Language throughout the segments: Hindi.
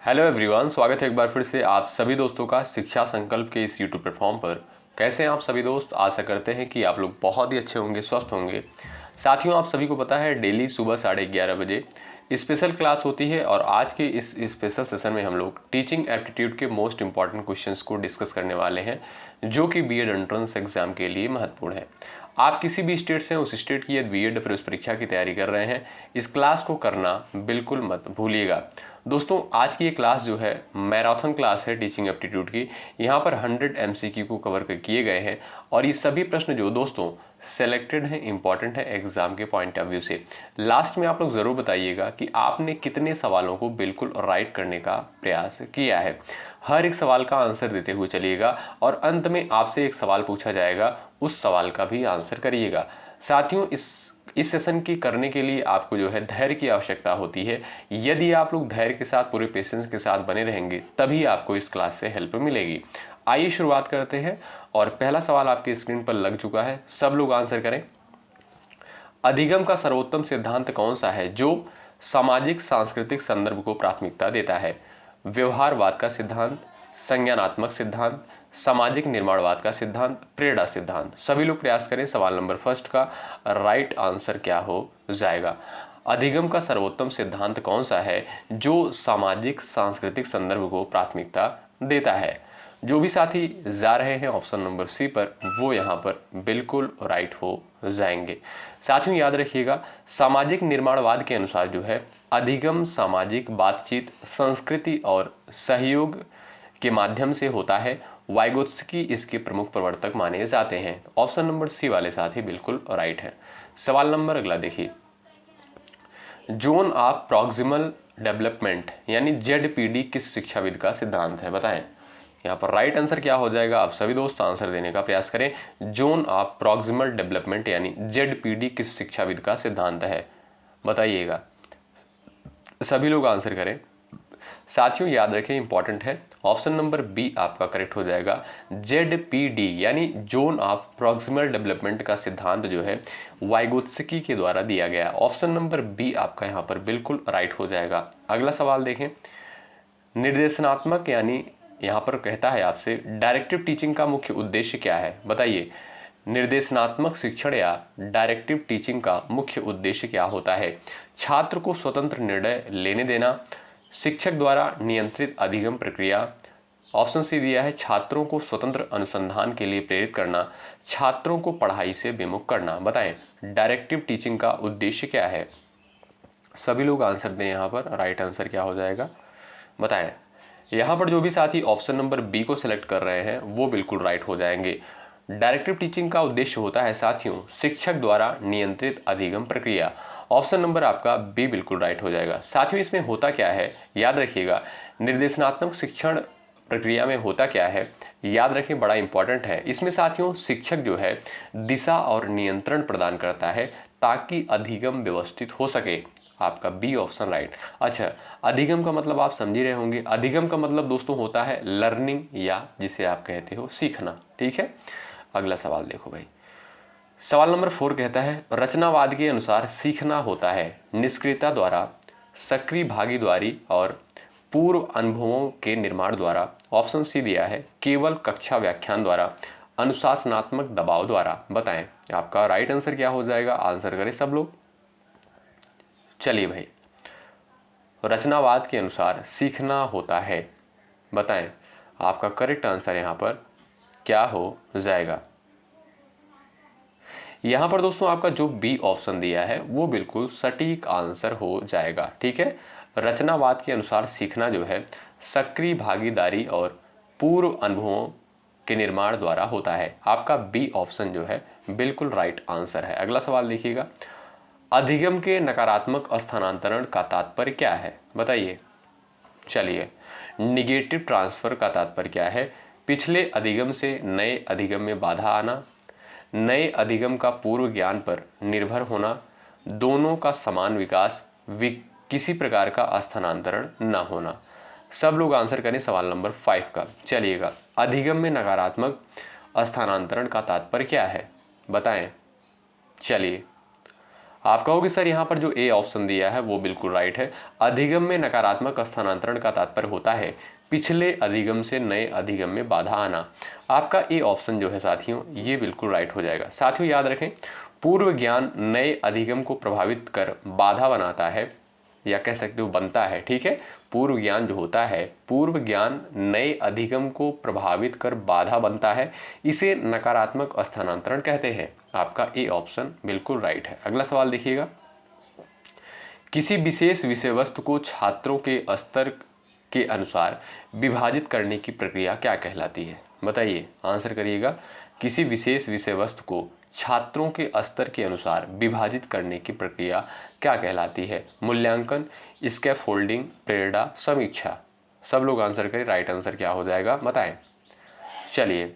हेलो एवरीवन, स्वागत है एक बार फिर से आप सभी दोस्तों का शिक्षा संकल्प के इस यूट्यूब प्लेटफॉर्म पर। कैसे हैं आप सभी दोस्त? आशा करते हैं कि आप लोग बहुत ही अच्छे होंगे, स्वस्थ होंगे। साथियों, आप सभी को पता है डेली सुबह 11:30 बजे स्पेशल क्लास होती है और आज के इस स्पेशल सेशन में हम लोग टीचिंग एप्टीट्यूड के मोस्ट इंपॉर्टेंट क्वेश्चंस को डिस्कस करने वाले हैं, जो कि बीएड एंट्रेंस एग्जाम के लिए महत्वपूर्ण है। आप किसी भी स्टेट से उस स्टेट की यदि बीएड प्रवेश परीक्षा की तैयारी कर रहे हैं, इस क्लास को करना बिल्कुल मत भूलिएगा। दोस्तों, आज की ये क्लास जो है मैराथन क्लास है टीचिंग एप्टीट्यूड की। यहाँ पर 100 एमसीक्यू को कवर किए गए हैं और ये सभी प्रश्न जो दोस्तों सेलेक्टेड हैं, इंपॉर्टेंट है एग्जाम के पॉइंट ऑफ व्यू से। लास्ट में आप लोग ज़रूर बताइएगा कि आपने कितने सवालों को बिल्कुल राइट करने का प्रयास किया है। हर एक सवाल का आंसर देते हुए चलिएगा और अंत में आपसे एक सवाल पूछा जाएगा, उस सवाल का भी आंसर करिएगा। साथियों, इस सेशन की करने के लिए आपको जो है धैर्य की आवश्यकता होती है। यदि आप लोग धैर्य के साथ, पूरे पेशेंस के साथ बने रहेंगे, तभी आपको इस क्लास से हेल्प मिलेगी। आइए शुरुआत करते हैं और पहला सवाल आपकी स्क्रीन पर लग चुका है, सब लोग आंसर करें। अधिगम का सर्वोत्तम सिद्धांत कौन सा है जो सामाजिक सांस्कृतिक संदर्भ को प्राथमिकता देता है? व्यवहारवाद का सिद्धांत, संज्ञानात्मक सिद्धांत, सामाजिक निर्माणवाद का सिद्धांत, प्रेरणा सिद्धांत। सभी लोग प्रयास करें। सवाल नंबर फर्स्ट का राइट आंसर क्या हो जाएगा? अधिगम का सर्वोत्तम सिद्धांत कौन सा है जो सामाजिक सांस्कृतिक संदर्भ को प्राथमिकता देता है? जो भी साथी जा रहे हैं ऑप्शन नंबर सी पर, वो यहाँ पर बिल्कुल राइट हो जाएंगे। साथियों, याद रखिएगा, सामाजिक निर्माणवाद के अनुसार जो है अधिगम सामाजिक बातचीत, संस्कृति और सहयोग के माध्यम से होता है। वाइगोत्स्की इसके प्रमुख प्रवर्तक माने जाते हैं। ऑप्शन नंबर सी वाले साथी बिल्कुल राइट है। सवाल नंबर अगला देखिए, जोन ऑफ प्रॉक्सिमल डेवलपमेंट यानी जेडपीडी किस शिक्षाविद का सिद्धांत है? बताएं। यहाँ पर राइट आंसर क्या हो जाएगा? आप सभी दोस्त आंसर देने का प्रयास करें। जोन ऑफ प्रॉक्सिमल डेवलपमेंट यानी जेडपीडी किस शिक्षाविद का सिद्धांत है? बताइएगा, सभी लोग आंसर करें। साथियों, याद रखें, इंपॉर्टेंट है। ऑप्शन नंबर बी आपका करेक्ट हो जाएगा। जेडपीडी यानी जोन ऑफ प्रॉक्सिमल डेवलपमेंट का सिद्धांत जो है वाइगोत्स्की के द्वारा दिया गया। ऑप्शन नंबर बी आपका यहाँ पर बिल्कुल राइट हो जाएगा। अगला सवाल देखें, निर्देशनात्मक यानी यहाँ पर कहता है आपसे डायरेक्टिव टीचिंग का मुख्य उद्देश्य क्या है? बताइए, निर्देशनात्मक शिक्षण या डायरेक्टिव टीचिंग का मुख्य उद्देश्य क्या होता है? छात्र को स्वतंत्र निर्णय लेने देना, शिक्षक द्वारा नियंत्रित अधिगम प्रक्रिया। ऑप्शन सी दिया है छात्रों को स्वतंत्र अनुसंधान के लिए प्रेरित करना, छात्रों को पढ़ाई से विमुख करना। बताएं, डायरेक्टिव टीचिंग का उद्देश्य क्या है? सभी लोग आंसर दें। यहाँ पर राइट आंसर क्या हो जाएगा? बताएं। यहाँ पर जो भी साथी ऑप्शन नंबर बी को सिलेक्ट कर रहे हैं वो बिल्कुल राइट हो जाएंगे। डायरेक्टिव टीचिंग का उद्देश्य होता है साथियों शिक्षक द्वारा नियंत्रित अधिगम प्रक्रिया। ऑप्शन नंबर आपका बी बिल्कुल राइट हो जाएगा। साथियों, इसमें होता क्या है याद रखिएगा, निर्देशनात्मक शिक्षण प्रक्रिया में होता क्या है याद रखें, बड़ा इंपॉर्टेंट है। इसमें साथियों शिक्षक जो है दिशा और नियंत्रण प्रदान करता है ताकि अधिगम व्यवस्थित हो सके। आपका बी ऑप्शन राइट। अच्छा, अधिगम का मतलब आप समझ ही रहे होंगे। अधिगम का मतलब दोस्तों होता है लर्निंग या जिसे आप कहते हो सीखना। ठीक है, अगला सवाल देखो भाई। सवाल नंबर 4 कहता है रचनावाद के अनुसार सीखना होता है निष्क्रियता द्वारा, सक्रिय भागीदारी और पूर्व अनुभवों के निर्माण द्वारा। ऑप्शन सी दिया है केवल कक्षा व्याख्यान द्वारा, अनुशासनात्मक दबाव द्वारा। बताएं, आपका राइट आंसर क्या हो जाएगा? आंसर करें सब लोग। चलिए भाई, रचनावाद के अनुसार सीखना होता है। बताएं, आपका करेक्ट आंसर यहाँ पर क्या हो जाएगा? यहाँ पर दोस्तों आपका जो बी ऑप्शन दिया है वो बिल्कुल सटीक आंसर हो जाएगा। ठीक है, रचनावाद के अनुसार सीखना जो है सक्रिय भागीदारी और पूर्व अनुभवों के निर्माण द्वारा होता है। आपका बी ऑप्शन जो है बिल्कुल राइट आंसर है। अगला सवाल देखिएगा, अधिगम के नकारात्मक स्थानांतरण का तात्पर्य क्या है? बताइए। चलिए, निगेटिव ट्रांसफर का तात्पर्य क्या है? पिछले अधिगम से नए अधिगम में बाधा आना, नए अधिगम का पूर्व ज्ञान पर निर्भर होना, दोनों का समान विकास, किसी प्रकार का स्थानांतरण न होना। सब लोग आंसर करें सवाल नंबर 5 का। चलिएगा, अधिगम में नकारात्मक स्थानांतरण का तात्पर्य क्या है? बताएं। चलिए, आप कहोगे सर यहाँ पर जो ए ऑप्शन दिया है वो बिल्कुल राइट है। अधिगम में नकारात्मक स्थानांतरण का तात्पर्य होता है पिछले अधिगम से नए अधिगम में बाधा आना। आपका ए ऑप्शन जो है साथियों ये बिल्कुल राइट हो जाएगा। साथियों याद रखें, पूर्व ज्ञान नए अधिगम को प्रभावित कर बाधा बनाता है, या कह सकते हो बनता है। ठीक है, पूर्व ज्ञान जो होता है, पूर्व ज्ञान नए अधिगम को प्रभावित कर बाधा बनता है, इसे नकारात्मक स्थानांतरण कहते हैं। आपका ए ऑप्शन बिल्कुल राइट है। अगला सवाल देखिएगा, किसी विशेष विषय वस्तु को छात्रों के स्तर के अनुसार विभाजित करने की प्रक्रिया क्या कहलाती है? बताइए, आंसर करिएगा। किसी विशेष विषय वस्तु को छात्रों के स्तर के अनुसार विभाजित करने की प्रक्रिया क्या कहलाती है? मूल्यांकन, स्कैफोल्डिंग, प्रेरणा, समीक्षा। सब लोग आंसर करें, राइट आंसर क्या हो जाएगा बताएं। चलिए,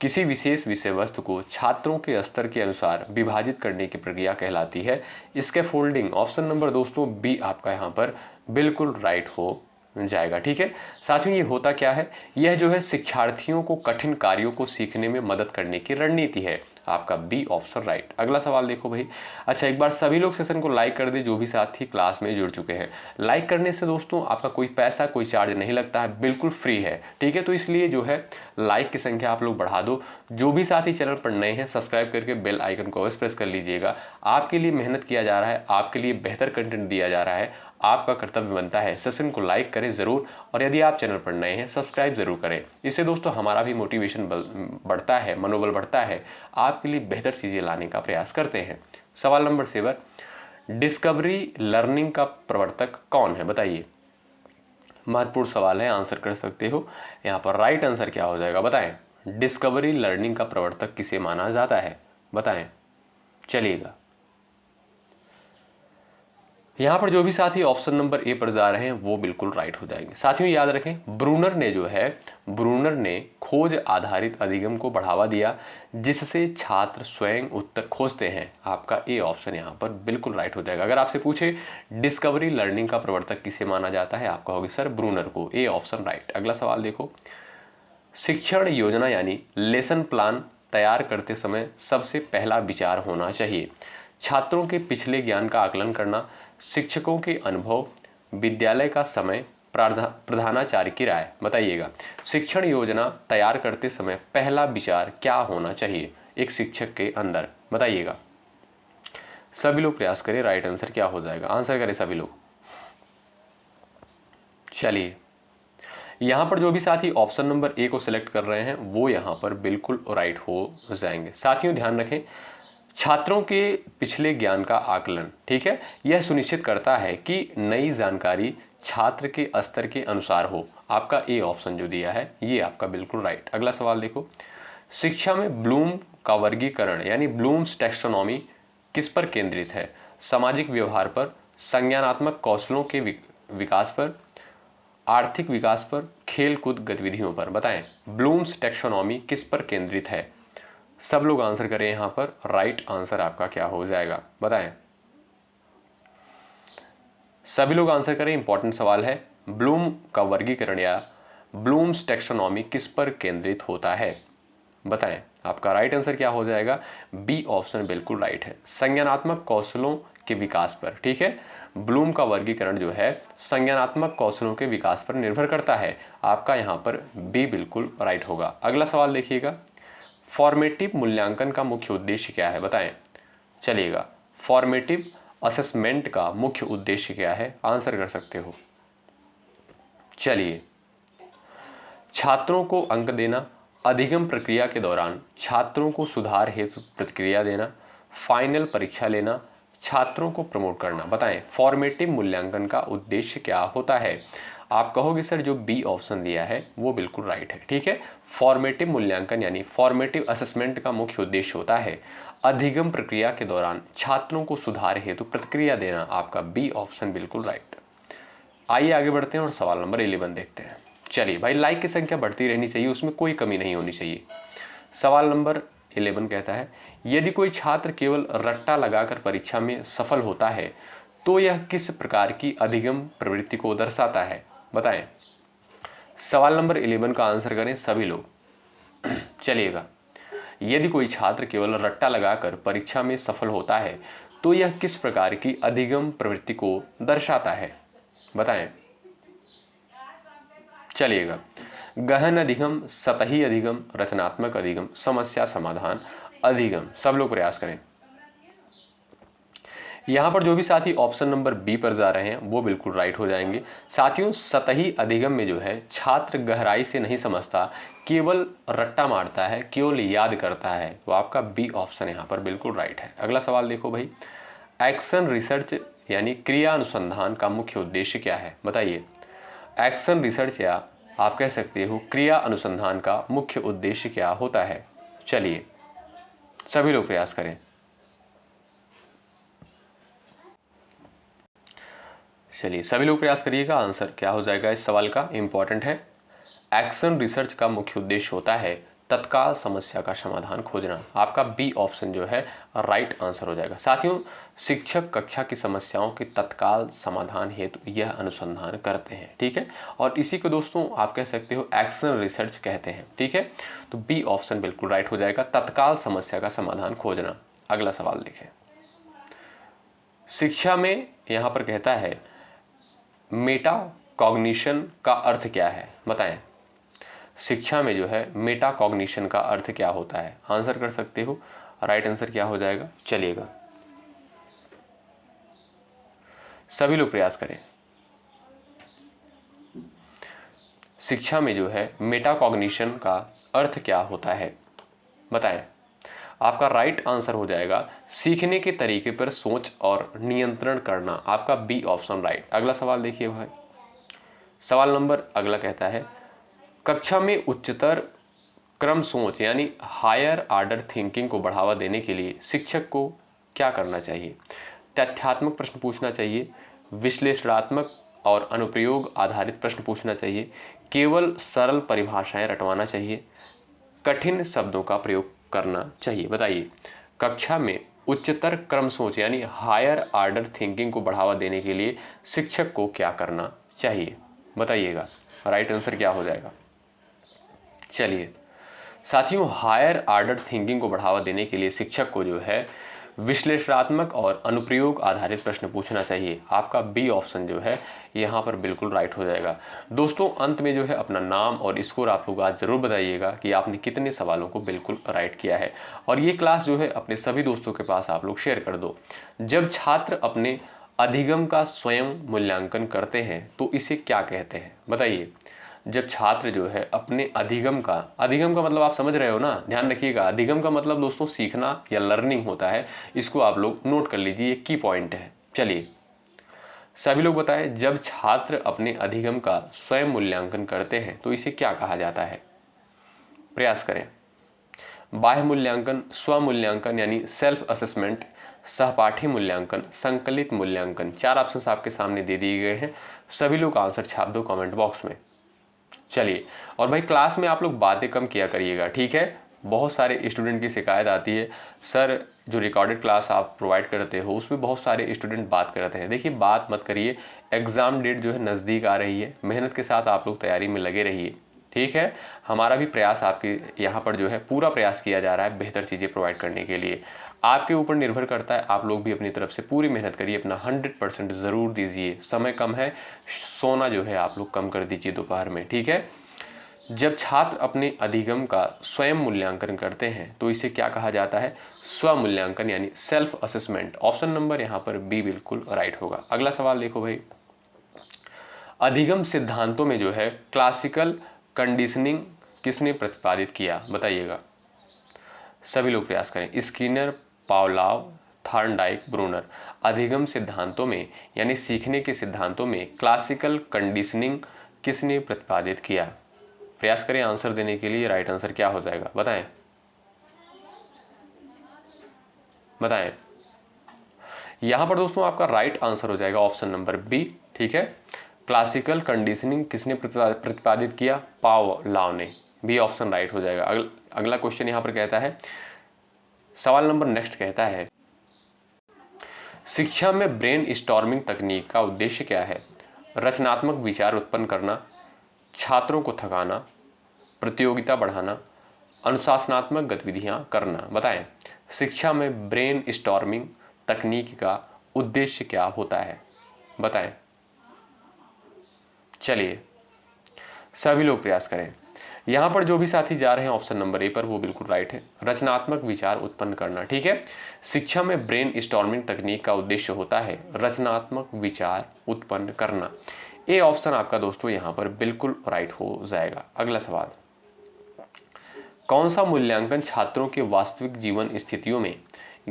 किसी विशेष विषय वस्तु को छात्रों के स्तर के अनुसार विभाजित करने की प्रक्रिया कहलाती है स्कैफोल्डिंग। ऑप्शन नंबर दोस्तों बी आपका यहाँ पर बिल्कुल राइट हो जाएगा। ठीक है साथियों, ये होता क्या है, यह जो है शिक्षार्थियों को कठिन कार्यों को सीखने में मदद करने की रणनीति है। आपका बी ऑप्शन राइट। अगला सवाल देखो भाई। अच्छा, एक बार सभी लोग सेशन को लाइक कर दे जो भी साथी क्लास में जुड़ चुके हैं। लाइक करने से दोस्तों आपका कोई पैसा कोई चार्ज नहीं लगता है, बिल्कुल फ्री है। ठीक है, तो इसलिए जो है लाइक की संख्या आप लोग बढ़ा दो। जो भी साथी चैनल पर नए हैं सब्सक्राइब करके बेल आइकन को अवश्य प्रेस कर लीजिएगा। आपके लिए मेहनत किया जा रहा है, आपके लिए बेहतर कंटेंट दिया जा रहा है, आपका कर्तव्य बनता है सेशन को लाइक करें ज़रूर, और यदि आप चैनल पर नए हैं सब्सक्राइब ज़रूर करें। इससे दोस्तों हमारा भी मोटिवेशन बढ़ता है, मनोबल बढ़ता है, आपके लिए बेहतर चीज़ें लाने का प्रयास करते हैं। सवाल नंबर 7, डिस्कवरी लर्निंग का प्रवर्तक कौन है? बताइए, महत्वपूर्ण सवाल है, आंसर कर सकते हो। यहाँ पर राइट आंसर क्या हो जाएगा बताएं। डिस्कवरी लर्निंग का प्रवर्तक किसे माना जाता है? बताएं। चलिएगा, यहाँ पर जो भी साथी ऑप्शन नंबर ए पर जा रहे हैं वो बिल्कुल राइट हो जाएंगे। साथियों याद रखें, ब्रूनर ने खोज आधारित अधिगम को बढ़ावा दिया जिससे छात्र स्वयं उत्तर खोजते हैं। आपका ए ऑप्शन यहाँ पर बिल्कुल राइट हो जाएगा। अगर आपसे पूछे डिस्कवरी लर्निंग का प्रवर्तक किसे माना जाता है, आप कहोगे सर ब्रूनर को। A option right. अगला सवाल देखो, शिक्षण योजना यानी लेसन प्लान तैयार करते समय सबसे पहला विचार होना चाहिए। छात्रों के पिछले ज्ञान का आकलन करना, शिक्षकों के अनुभव, विद्यालय का समय, प्रधानाचार्य की राय। बताइएगा, शिक्षण योजना तैयार करते समय पहला विचार क्या होना चाहिए एक शिक्षक के अंदर? बताइएगा, सभी लोग प्रयास करें, राइट आंसर क्या हो जाएगा? आंसर करें सभी लोग। चलिए, यहाँ पर जो भी साथी ऑप्शन नंबर ए को सिलेक्ट कर रहे हैं वो यहाँ पर बिल्कुल राइट हो जाएंगे। साथियों ध्यान रखें, छात्रों के पिछले ज्ञान का आकलन, ठीक है, यह सुनिश्चित करता है कि नई जानकारी छात्र के स्तर के अनुसार हो। आपका ए ऑप्शन जो दिया है ये आपका बिल्कुल राइट। अगला सवाल देखो, शिक्षा में ब्लूम का वर्गीकरण यानी ब्लूम्स टैक्सोनॉमी किस पर केंद्रित है? सामाजिक व्यवहार पर, संज्ञानात्मक कौशलों के विकास पर, आर्थिक विकास पर, खेल कूद गतिविधियों पर। बताएं, ब्लूम्स टैक्सोनॉमी किस पर केंद्रित है? सब लोग आंसर करें, यहां पर राइट आंसर आपका क्या हो जाएगा बताएं। सभी लोग आंसर करें, इंपॉर्टेंट सवाल है। ब्लूम का वर्गीकरण या ब्लूम्स टैक्सोनॉमी किस पर केंद्रित होता है? बताएं, आपका राइट आंसर क्या हो जाएगा? बी ऑप्शन बिल्कुल राइट है, संज्ञानात्मक कौशलों के विकास पर। ठीक है, ब्लूम का वर्गीकरण जो है संज्ञानात्मक कौशलों के विकास पर निर्भर करता है। आपका यहां पर बी बिल्कुल राइट होगा। अगला सवाल देखिएगा, फॉर्मेटिव मूल्यांकन का मुख्य उद्देश्य क्या है? बताएं। चलिएगा, फॉर्मेटिव असेसमेंट का मुख्य उद्देश्य क्या है? आंसर कर सकते हो। चलिए, छात्रों को अंक देना, अधिगम प्रक्रिया के दौरान छात्रों को सुधार हेतु प्रतिक्रिया देना, फाइनल परीक्षा लेना, छात्रों को प्रमोट करना। बताएं, फॉर्मेटिव मूल्यांकन का उद्देश्य क्या होता है? आप कहोगे सर जो बी ऑप्शन दिया है वो बिल्कुल राइट है। ठीक है, फॉर्मेटिव मूल्यांकन यानी फॉर्मेटिव असेसमेंट का मुख्य उद्देश्य होता है अधिगम प्रक्रिया के दौरान छात्रों को सुधार हेतु प्रतिक्रिया देना। आपका बी ऑप्शन बिल्कुल राइट। आइए आगे बढ़ते हैं और सवाल नंबर 11 देखते हैं। चलिए भाई, लाइक की संख्या बढ़ती रहनी चाहिए, उसमें कोई कमी नहीं होनी चाहिए। सवाल नंबर 11 कहता है, यदि कोई छात्र केवल रट्टा लगाकर परीक्षा में सफल होता है तो यह किस प्रकार की अधिगम प्रवृत्ति को दर्शाता है? बताएं। सवाल नंबर 11 का आंसर करें सभी लोग। चलिएगा, यदि कोई छात्र केवल रट्टा लगाकर परीक्षा में सफल होता है तो तो यह किस प्रकार की अधिगम प्रवृत्ति को दर्शाता है? बताएं। चलिएगा, गहन अधिगम, सतही अधिगम, रचनात्मक अधिगम, समस्या समाधान अधिगम। सब लोग प्रयास करें। यहाँ पर जो भी साथी ऑप्शन नंबर बी पर जा रहे हैं वो बिल्कुल राइट हो जाएंगे। साथियों, सतही अधिगम में जो है छात्र गहराई से नहीं समझता, केवल रट्टा मारता है, केवल याद करता है। तो आपका बी ऑप्शन यहाँ पर बिल्कुल राइट है। अगला सवाल देखो भाई, एक्शन रिसर्च यानी क्रिया अनुसंधान का मुख्य उद्देश्य क्या है? बताइए। एक्शन रिसर्च या आप कह सकते हो क्रिया अनुसंधान का मुख्य उद्देश्य क्या होता है? चलिए सभी लोग प्रयास करें। चलिए सभी लोग प्रयास करिएगा। आंसर क्या हो जाएगा इस सवाल का? इंपॉर्टेंट है। एक्शन रिसर्च का मुख्य उद्देश्य होता है तत्काल समस्या का समाधान खोजना। आपका बी ऑप्शन जो है राइट आंसर हो जाएगा। साथियों, शिक्षक कक्षा की समस्याओं के तत्काल समाधान हेतु यह अनुसंधान करते हैं, ठीक है। और इसी को दोस्तों आप कह सकते हो एक्शन रिसर्च कहते हैं, ठीक है। तो बी ऑप्शन बिल्कुल राइट हो जाएगा, तत्काल समस्या का समाधान खोजना। अगला सवाल देखें। शिक्षा में यहां पर कहता है मेटा कॉग्निशन का अर्थ क्या है? बताएं। शिक्षा में जो है मेटा कॉग्निशन का अर्थ क्या होता है? आंसर कर सकते हो। राइट आंसर क्या हो जाएगा? चलिएगा सभी लोग प्रयास करें। शिक्षा में जो है मेटा कॉग्निशन का अर्थ क्या होता है? बताएं। आपका राइट आंसर हो जाएगा सीखने के तरीके पर सोच और नियंत्रण करना। आपका बी ऑप्शन राइट। अगला सवाल देखिए भाई, सवाल नंबर अगला कहता है कक्षा में उच्चतर क्रम सोच यानी हायर ऑर्डर थिंकिंग को बढ़ावा देने के लिए शिक्षक को क्या करना चाहिए? तथ्यात्मक प्रश्न पूछना चाहिए, विश्लेषणात्मक और अनुप्रयोग आधारित प्रश्न पूछना चाहिए, केवल सरल परिभाषाएं रटवाना चाहिए, कठिन शब्दों का प्रयोग करना चाहिए? बताइए। कक्षा में उच्चतर क्रम सोच यानी हायर ऑर्डर थिंकिंग को बढ़ावा देने के लिए शिक्षक को क्या करना चाहिए? बताइएगा। राइट आंसर क्या हो जाएगा? चलिए साथियों, हायर ऑर्डर थिंकिंग को बढ़ावा देने के लिए शिक्षक को जो है विश्लेषणात्मक और अनुप्रयोग आधारित प्रश्न पूछना चाहिए। आपका बी ऑप्शन जो है यहाँ पर बिल्कुल राइट हो जाएगा। दोस्तों, अंत में जो है अपना नाम और स्कोर आप लोग आज जरूर बताइएगा कि आपने कितने सवालों को बिल्कुल राइट किया है। और ये क्लास जो है अपने सभी दोस्तों के पास आप लोग शेयर कर दो। जब छात्र अपने अधिगम का स्वयं मूल्यांकन करते हैं तो इसे क्या कहते हैं? बताइए। जब छात्र जो है अपने अधिगम का मतलब आप समझ रहे हो ना, ध्यान रखिएगा। अधिगम का मतलब दोस्तों सीखना या लर्निंग होता है। इसको आप लोग नोट कर लीजिए, की पॉइंट है। चलिए सभी लोग बताएं, जब छात्र अपने अधिगम का स्वयं मूल्यांकन करते हैं तो इसे क्या कहा जाता है? प्रयास करें। बाह्य मूल्यांकन, स्व मूल्यांकन यानी सेल्फ असेसमेंट, सहपाठी मूल्यांकन, संकलित मूल्यांकन। 4 ऑप्शन आपके सामने दे दिए गए हैं। सभी लोग आंसर छाप दो कमेंट बॉक्स में। चलिए, और भाई क्लास में आप लोग बातें कम किया करिएगा, ठीक है। बहुत सारे स्टूडेंट की शिकायत आती है, सर जो रिकॉर्डेड क्लास आप प्रोवाइड करते हो उसमें बहुत सारे स्टूडेंट बात करते हैं। देखिए, बात मत करिए। एग्ज़ाम डेट जो है नज़दीक आ रही है, मेहनत के साथ आप लोग तैयारी में लगे रहिए, ठीक है। हमारा भी प्रयास आपके यहाँ पर जो है पूरा प्रयास किया जा रहा है बेहतर चीज़ें प्रोवाइड करने के लिए। आपके ऊपर निर्भर करता है, आप लोग भी अपनी तरफ से पूरी मेहनत करिए, अपना 100% ज़रूर दीजिए। समय कम है, सोना जो है आप लोग कम कर दीजिए दोपहर में, ठीक है। जब छात्र अपने अधिगम का स्वयं मूल्यांकन करते हैं तो इसे क्या कहा जाता है? स्व मूल्यांकन यानी सेल्फ असेसमेंट। ऑप्शन नंबर यहाँ पर बी बिल्कुल राइट होगा। अगला सवाल देखो भाई, अधिगम सिद्धांतों में जो है क्लासिकल कंडीशनिंग किसने प्रतिपादित किया? बताइएगा। सभी लोग प्रयास करें। Skinner, Pavlov, Thorndike, Bruner. अधिगम सिद्धांतों में यानी सीखने के सिद्धांतों में क्लासिकल कंडीशनिंग किसने प्रतिपादित किया? प्रयास करें आंसर देने के लिए। राइट आंसर क्या हो जाएगा? बताएं। बताएं। यहां पर दोस्तों आपका राइट आंसर हो जाएगा ऑप्शन नंबर बी, ठीक है। क्लासिकल कंडीशनिंग किसने प्रतिपादित किया? पावलाव ने। बी ऑप्शन राइट हो जाएगा। अगला क्वेश्चन यहां पर कहता है, सवाल नंबर नेक्स्ट कहता है, शिक्षा में ब्रेन स्टॉर्मिंग तकनीक का उद्देश्य क्या है? रचनात्मक विचार उत्पन्न करना, छात्रों को थकाना, प्रतियोगिता बढ़ाना, अनुशासनात्मक गतिविधियां करना। बताएं। शिक्षा में ब्रेन स्टॉर्मिंग तकनीक का उद्देश्य क्या होता है? बताएं। चलिए सभी लोग प्रयास करें। यहाँ पर जो भी साथी जा रहे हैं ऑप्शन नंबर ए पर वो बिल्कुल राइट है, रचनात्मक विचार उत्पन्न करना। ठीक है, शिक्षा में ब्रेन स्टॉर्मिंग तकनीक का उद्देश्य होता है रचनात्मक विचार उत्पन्न करना। ए ऑप्शन आपका दोस्तों यहाँ पर बिल्कुल राइट हो जाएगा। अगला सवाल, कौन सा मूल्यांकन छात्रों के वास्तविक जीवन स्थितियों में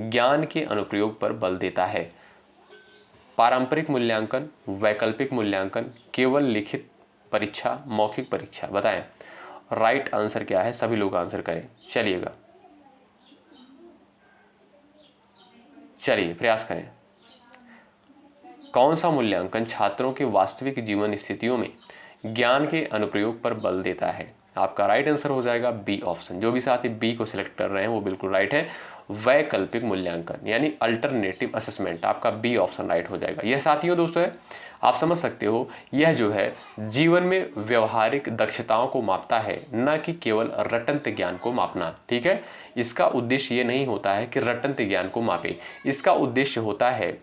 ज्ञान के अनुप्रयोग पर बल देता है? पारंपरिक मूल्यांकन, वैकल्पिक मूल्यांकन, केवल लिखित परीक्षा, मौखिक परीक्षा? बताएं राइट आंसर क्या है, सभी लोग आंसर करें। चलिए प्रयास करें। कौन सा मूल्यांकन छात्रों के वास्तविक जीवन स्थितियों में ज्ञान के अनुप्रयोग पर बल देता है? आपका राइट आंसर हो जाएगा बी ऑप्शन। जो भी साथी बी को सिलेक्ट कर रहे हैं वो बिल्कुल राइट है, वैकल्पिक मूल्यांकन यानी अल्टरनेटिव असेसमेंट। आपका बी ऑप्शन राइट हो जाएगा। यह साथियों दोस्तों है, आप समझ सकते हो, यह जो है जीवन में व्यवहारिक दक्षताओं को मापता है, न कि केवल रटंत ज्ञान को मापना। ठीक है, इसका उद्देश्य ये नहीं होता है कि रटंत ज्ञान को मापे, इसका उद्देश्य होता है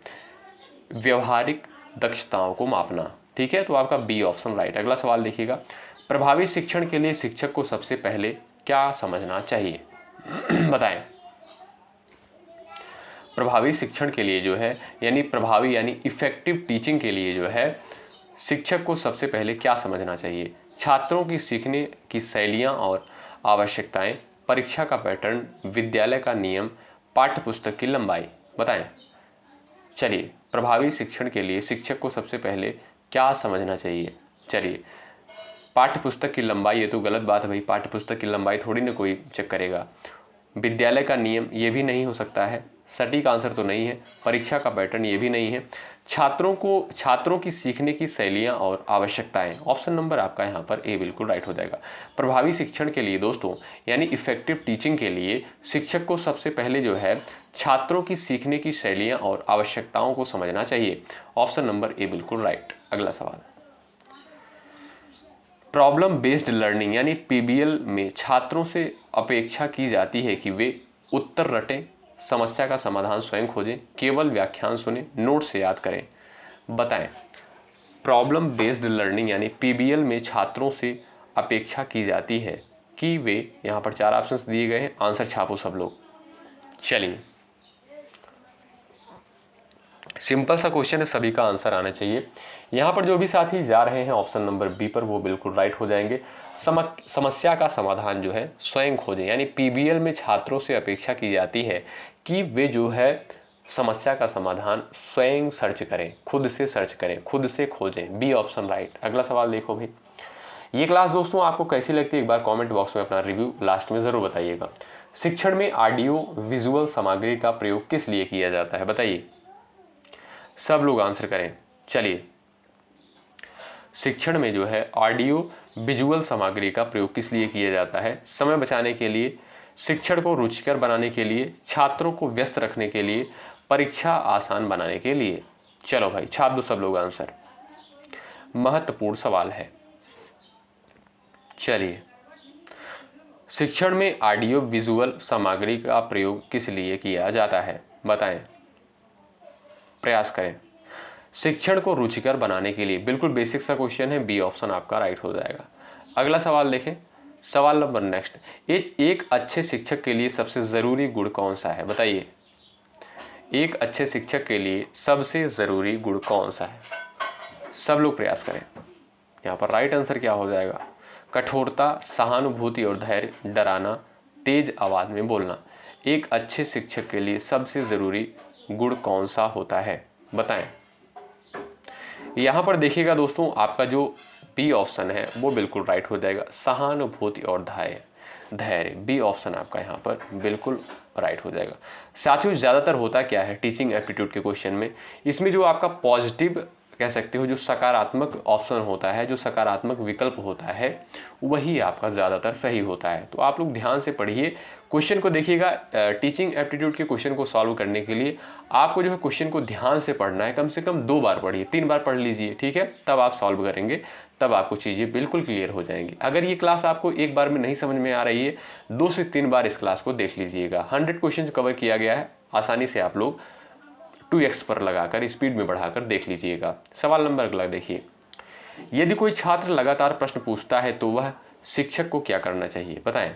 व्यवहारिक दक्षताओं को मापना। ठीक है, तो आपका बी ऑप्शन राइट। अगला सवाल देखिएगा, प्रभावी शिक्षण के लिए शिक्षक को सबसे पहले क्या समझना चाहिए? बताएं। प्रभावी शिक्षण के लिए जो है यानी प्रभावी यानी इफेक्टिव टीचिंग के लिए जो है शिक्षक को सबसे पहले क्या समझना चाहिए? छात्रों की सीखने की शैलियाँ और आवश्यकताएं, परीक्षा का पैटर्न, विद्यालय का नियम, पाठ्य पुस्तक की लंबाई? बताएं। चलिए, प्रभावी शिक्षण के लिए शिक्षक को सबसे पहले क्या समझना चाहिए? चलिए, पाठ्य पुस्तक की लंबाई, ये तो गलत बात है भाई, पाठ्य पुस्तक की लंबाई थोड़ी ना कोई चेक करेगा। विद्यालय का नियम, ये भी नहीं हो सकता है, सटीक आंसर तो नहीं है। परीक्षा का पैटर्न, ये भी नहीं है। छात्रों की सीखने की शैलियाँ और आवश्यकताएं, ऑप्शन नंबर आपका यहाँ पर ए बिल्कुल राइट हो जाएगा। प्रभावी शिक्षण के लिए दोस्तों यानी इफेक्टिव टीचिंग के लिए शिक्षक को सबसे पहले जो है छात्रों की सीखने की शैलियाँ और आवश्यकताओं को समझना चाहिए। ऑप्शन नंबर ए बिल्कुल राइट। अगला सवाल, प्रॉब्लम बेस्ड लर्निंग यानी पीबीएल में छात्रों से अपेक्षा की जाती है कि वे उत्तर रटें, समस्या का समाधान स्वयं खोजें, केवल व्याख्यान सुने, नोट से याद करें? बताएं। प्रॉब्लम बेस्ड लर्निंग यानी पीबीएल में छात्रों से अपेक्षा की जाती है कि वे, यहाँ पर 4 ऑप्शंस दिए गए हैं, आंसर छापो सब लोग। चलिए, सिंपल सा क्वेश्चन है, सभी का आंसर आना चाहिए। यहाँ पर जो भी साथी जा रहे हैं ऑप्शन नंबर बी पर वो बिल्कुल राइट हो जाएंगे। समस्या का समाधान जो है स्वयं खोजें यानी पीबीएल में छात्रों से अपेक्षा की जाती है कि वे जो है समस्या का समाधान स्वयं सर्च करें, खुद से सर्च करें, खुद से खोजें। B option right. अगला सवाल देखो भाई, ये क्लास दोस्तों आपको कैसी लगती है एक बार कमेंट बॉक्स में अपना रिव्यू लास्ट में ज़रूर बताइएगा। शिक्षण में ऑडियो विजुअल सामग्री का प्रयोग किस लिए किया जाता है? बताइए, सब लोग आंसर करें। चलिए, शिक्षण में जो है ऑडियो विजुअल सामग्री का प्रयोग किस लिए किया जाता है? समय बचाने के लिए, शिक्षण को रुचिकर बनाने के लिए, छात्रों को व्यस्त रखने के लिए, परीक्षा आसान बनाने के लिए? चलो भाई छाप दो सब लोग आंसर, महत्वपूर्ण सवाल है। चलिए, शिक्षण में ऑडियो विजुअल सामग्री का प्रयोग किस लिए किया जाता है? बताएं, प्रयास करें। शिक्षण को रुचिकर बनाने के लिए, बिल्कुल बेसिक सा क्वेश्चन है, बी ऑप्शन आपका राइट हो जाएगा। अगला सवाल देखें, सवाल नंबर नेक्स्ट, एक अच्छे शिक्षक के लिए सबसे ज़रूरी गुण कौन सा है? बताइए, एक अच्छे शिक्षक के लिए सबसे ज़रूरी गुण कौन सा है? सब लोग प्रयास करें। यहाँ पर राइट आंसर क्या हो जाएगा? कठोरता, सहानुभूति और धैर्य, डराना, तेज आवाज़ में बोलना। एक अच्छे शिक्षक के लिए सबसे ज़रूरी गुण कौन सा होता है? बताएं। यहाँ पर देखिएगा दोस्तों, आपका जो बी ऑप्शन है वो बिल्कुल राइट हो जाएगा, सहानुभूति और धैर्य। बी ऑप्शन आपका यहाँ पर बिल्कुल राइट हो जाएगा। साथियों, ज़्यादातर होता क्या है टीचिंग एप्टीट्यूड के क्वेश्चन में, इसमें जो आपका पॉजिटिव कह सकते हो, जो सकारात्मक ऑप्शन होता है, जो सकारात्मक विकल्प होता है, वही आपका ज़्यादातर सही होता है। तो आप लोग ध्यान से पढ़िए, क्वेश्चन को देखिएगा। टीचिंग एप्टीट्यूड के क्वेश्चन को सॉल्व करने के लिए आपको जो है क्वेश्चन को ध्यान से पढ़ना है, कम से कम 2 बार पढ़िए, 3 बार पढ़ लीजिए, ठीक है, तब आप सॉल्व करेंगे, तब आपको चीज़ें बिल्कुल क्लियर हो जाएंगी। अगर ये क्लास आपको एक बार में नहीं समझ में आ रही है, 2 से 3 बार इस क्लास को देख लीजिएगा। 100 क्वेश्चन कवर किया गया है, आसानी से आप लोग 2x पर लगाकर स्पीड में बढ़ाकर देख लीजिएगा। सवाल नंबर अगला देखिए, यदि कोई छात्र लगातार प्रश्न पूछता है तो वह शिक्षक को क्या करना चाहिए? बताएं।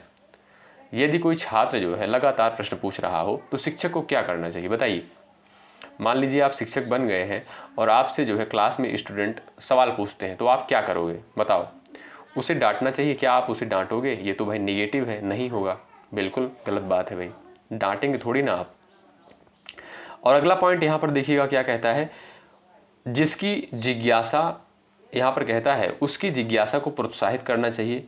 यदि कोई छात्र जो है लगातार प्रश्न पूछ रहा हो तो शिक्षक को क्या करना चाहिए? बताइए। मान लीजिए आप शिक्षक बन गए हैं और आपसे जो है क्लास में स्टूडेंट सवाल पूछते हैं, तो आप क्या करोगे? बताओ। उसे डांटना चाहिए? क्या आप उसे डांटोगे? ये तो भाई नेगेटिव है, नहीं होगा, बिल्कुल गलत बात है भाई, डांटेंगे थोड़ी ना आप। और अगला पॉइंट यहाँ पर देखिएगा क्या कहता है, जिसकी जिज्ञासा, यहाँ पर कहता है उसकी जिज्ञासा को प्रोत्साहित करना चाहिए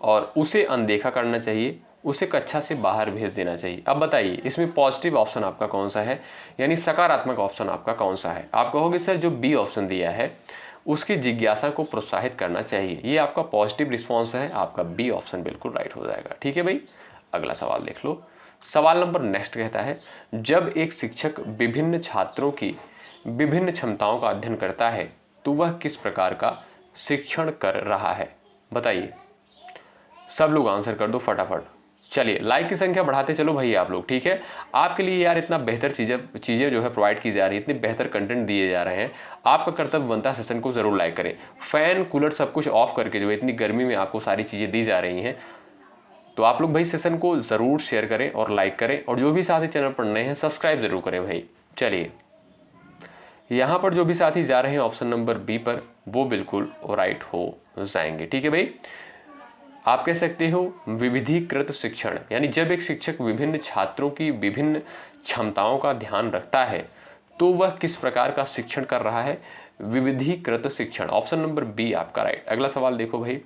और उसे अनदेखा करना चाहिए, उसे कक्षा से बाहर भेज देना चाहिए। अब बताइए इसमें पॉजिटिव ऑप्शन आपका कौन सा है, यानी सकारात्मक ऑप्शन आपका कौन सा है? आप कहोगे सर जो बी ऑप्शन दिया है, उसकी जिज्ञासा को प्रोत्साहित करना चाहिए, ये आपका पॉजिटिव रिस्पॉन्स है, आपका बी ऑप्शन बिल्कुल राइट हो जाएगा। ठीक है भाई, अगला सवाल देख लो। सवाल नंबर नेक्स्ट कहता है, जब एक शिक्षक विभिन्न छात्रों की विभिन्न क्षमताओं का अध्ययन करता है तो वह किस प्रकार का शिक्षण कर रहा है? बताइए। सब लोग आंसर कर दो फटाफट। चलिए लाइक की संख्या बढ़ाते चलो भाई आप लोग, ठीक है। आपके लिए यार इतना बेहतर चीज़ें जो है प्रोवाइड की जा रही है, इतने बेहतर कंटेंट दिए जा रहे हैं, आपका कर्तव्य बनता है सेशन को ज़रूर लाइक करें। फैन कूलर सब कुछ ऑफ करके जो है इतनी गर्मी में आपको सारी चीज़ें दी जा रही हैं, तो आप लोग भाई सेशन को ज़रूर शेयर करें और लाइक करें, और जो भी साथी चैनल पर नए हैं सब्सक्राइब ज़रूर करें भाई। चलिए यहाँ पर जो भी साथी जा रहे हैं ऑप्शन नंबर बी पर, वो बिल्कुल राइट हो जाएंगे। ठीक है भाई, आप कह सकते हो विविधीकृत शिक्षण, यानी जब एक शिक्षक विभिन्न छात्रों की विभिन्न क्षमताओं का ध्यान रखता है तो वह किस प्रकार का शिक्षण कर रहा है? विविधीकृत शिक्षण, ऑप्शन नंबर बी आपका राइट। अगला सवाल देखो भाई,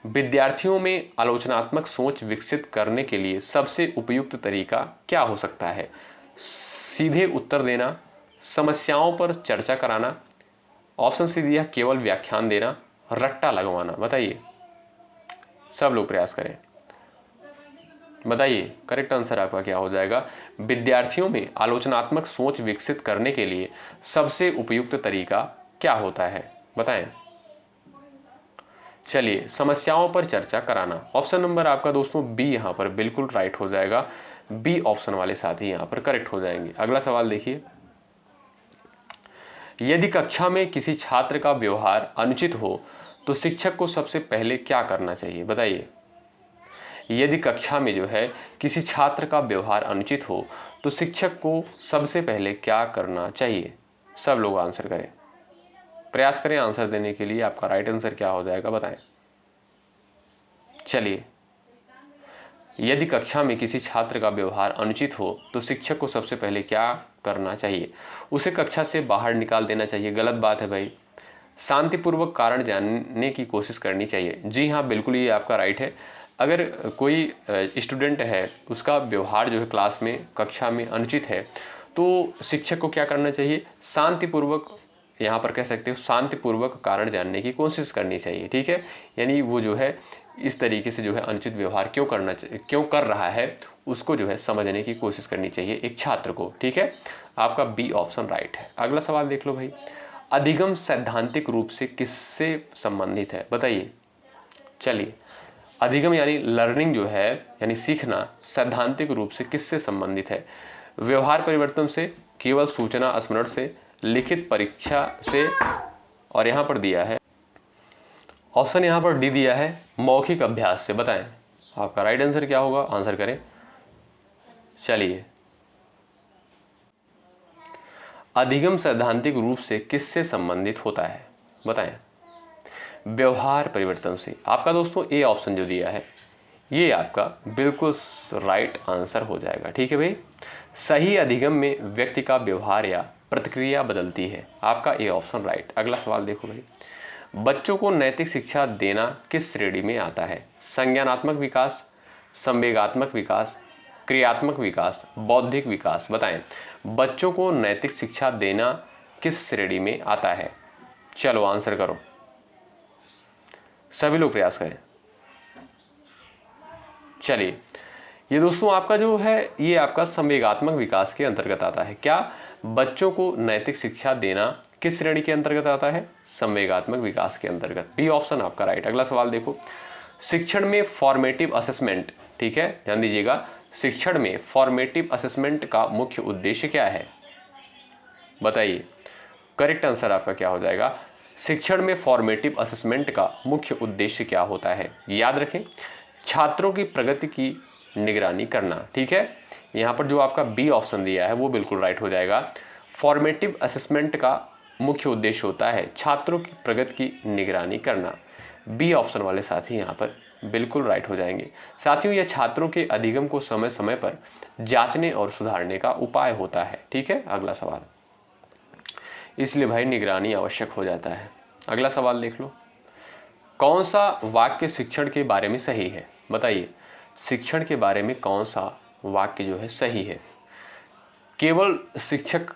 विद्यार्थियों में आलोचनात्मक सोच विकसित करने के लिए सबसे उपयुक्त तरीका क्या हो सकता है? सीधे उत्तर देना, समस्याओं पर चर्चा कराना, ऑप्शन सी दिया केवल व्याख्यान देना, रट्टा लगवाना। बताइए, सब लोग प्रयास करें, बताइए करेक्ट आंसर आपका क्या हो जाएगा? विद्यार्थियों में आलोचनात्मक सोच विकसित करने के लिए सबसे उपयुक्त तरीका क्या होता है? बताएं। चलिए, समस्याओं पर चर्चा कराना, ऑप्शन नंबर आपका दोस्तों बी यहाँ पर बिल्कुल राइट हो जाएगा। बी ऑप्शन वाले साथी यहाँ पर करेक्ट हो जाएंगे। अगला सवाल देखिए, यदि कक्षा में किसी छात्र का व्यवहार अनुचित हो तो शिक्षक को सबसे पहले क्या करना चाहिए? बताइए। यदि कक्षा में जो है किसी छात्र का व्यवहार अनुचित हो तो शिक्षक को सबसे पहले क्या करना चाहिए? सब लोग आंसर करें, प्रयास करें आंसर देने के लिए। आपका राइट आंसर क्या हो जाएगा बताएं। चलिए, यदि कक्षा में किसी छात्र का व्यवहार अनुचित हो तो शिक्षक को सबसे पहले क्या करना चाहिए? उसे कक्षा से बाहर निकाल देना चाहिए। गलत बात है भाई, शांतिपूर्वक कारण जानने की कोशिश करनी चाहिए। जी हाँ, बिल्कुल ये आपका राइट है। अगर कोई स्टूडेंट है, उसका व्यवहार जो है क्लास में कक्षा में अनुचित है, तो शिक्षक को क्या करना चाहिए? शांतिपूर्वक, यहाँ पर कह सकते हो शांतिपूर्वक कारण जानने की कोशिश करनी चाहिए। ठीक है, यानी वो जो है इस तरीके से जो है अनुचित व्यवहार क्यों कर रहा है, उसको जो है समझने की कोशिश करनी चाहिए एक छात्र को। ठीक है, आपका बी ऑप्शन राइट है। अगला सवाल देख लो भाई, अधिगम सैद्धांतिक रूप से किससे संबंधित है? बताइए। चलिए, अधिगम यानी लर्निंग जो है, यानी सीखना, सैद्धांतिक रूप से किससे संबंधित है? व्यवहार परिवर्तन से, केवल सूचना स्मरण से, लिखित परीक्षा से, और यहाँ पर दिया है ऑप्शन यहाँ पर डी दिया है मौखिक अभ्यास से। बताएं आपका राइट आंसर क्या होगा, आंसर करें। चलिए, अधिगम सैद्धांतिक रूप से किससे संबंधित होता है? बताएं। व्यवहार परिवर्तन से। आपका दोस्तों ए ऑप्शन जो दिया है ये आपका बिल्कुल राइट आंसर हो जाएगा। ठीक है भाई, सही अधिगम में व्यक्ति का व्यवहार या प्रतिक्रिया बदलती है। आपका ए ऑप्शन राइट। अगला सवाल देखो भाई, बच्चों को नैतिक शिक्षा देना किस श्रेणी में आता है? संज्ञानात्मक विकास, संवेगात्मक विकास, क्रियात्मक विकास, बौद्धिक विकास। बताएं, बच्चों को नैतिक शिक्षा देना किस श्रेणी में आता है? चलो आंसर करो, सभी लोग प्रयास करें। चलिए, ये दोस्तों आपका जो है ये आपका संवेगात्मक विकास के अंतर्गत आता है। क्या बच्चों को नैतिक शिक्षा देना किस श्रेणी के अंतर्गत आता है? संवेगात्मक विकास के अंतर्गत। बी ऑप्शन आपका राइट। अगला सवाल देखो, शिक्षण में फॉर्मेटिव असेसमेंट, ठीक है ध्यान दीजिएगा, शिक्षण में फॉर्मेटिव असेसमेंट का मुख्य उद्देश्य क्या है? बताइए करेक्ट आंसर आपका क्या हो जाएगा। शिक्षण में फॉर्मेटिव असेसमेंट का मुख्य उद्देश्य क्या होता है? याद रखें, छात्रों की प्रगति की निगरानी करना। ठीक है, यहाँ पर जो आपका बी ऑप्शन दिया है वो बिल्कुल राइट हो जाएगा। फॉर्मेटिव असेसमेंट का मुख्य उद्देश्य होता है छात्रों की प्रगति की निगरानी करना। बी ऑप्शन वाले साथी यहाँ पर बिल्कुल राइट हो जाएंगे। साथियों, यह छात्रों के अधिगम को समय समय पर जांचने और सुधारने का उपाय होता है। ठीक है, अगला सवाल, इसलिए भाई निगरानी आवश्यक हो जाता है। अगला सवाल देख लो, कौन सा वाक्य शिक्षण के बारे में सही है? बताइए शिक्षण के बारे में कौन सा वाक्य जो है सही है? केवल शिक्षक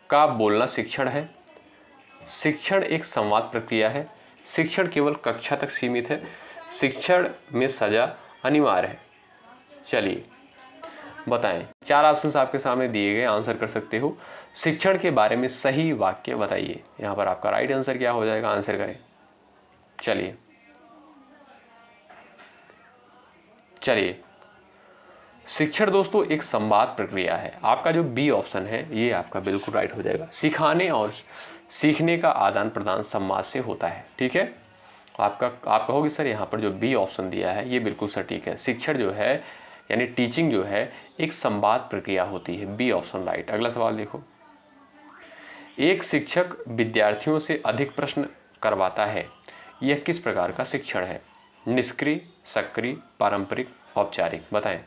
का बोलना शिक्षण है, शिक्षण एक संवाद प्रक्रिया है, शिक्षण केवल कक्षा तक सीमित है, शिक्षण में सजा अनिवार्य है। चलिए बताएं, 4 ऑप्शंस आपके सामने दिए गए, आंसर कर सकते हो। शिक्षण के बारे में सही वाक्य बताइए। यहाँ पर आपका राइट आंसर क्या हो जाएगा, आंसर करें। चलिए शिक्षण दोस्तों एक संवाद प्रक्रिया है। आपका जो बी ऑप्शन है ये आपका बिल्कुल राइट हो जाएगा। सिखाने और सीखने का आदान प्रदान संवाद से होता है। ठीक है, आप कहोगे सर यहाँ पर जो बी ऑप्शन दिया है ये बिल्कुल सटीक है। शिक्षण जो है यानी टीचिंग जो है एक संवाद प्रक्रिया होती है। B option right. अगला सवाल देखो, एक शिक्षक विद्यार्थियों से अधिक प्रश्न करवाता है, यह किस प्रकार का शिक्षण है? निष्क्रिय, सक्रिय, पारंपरिक, औपचारिक, बताएं।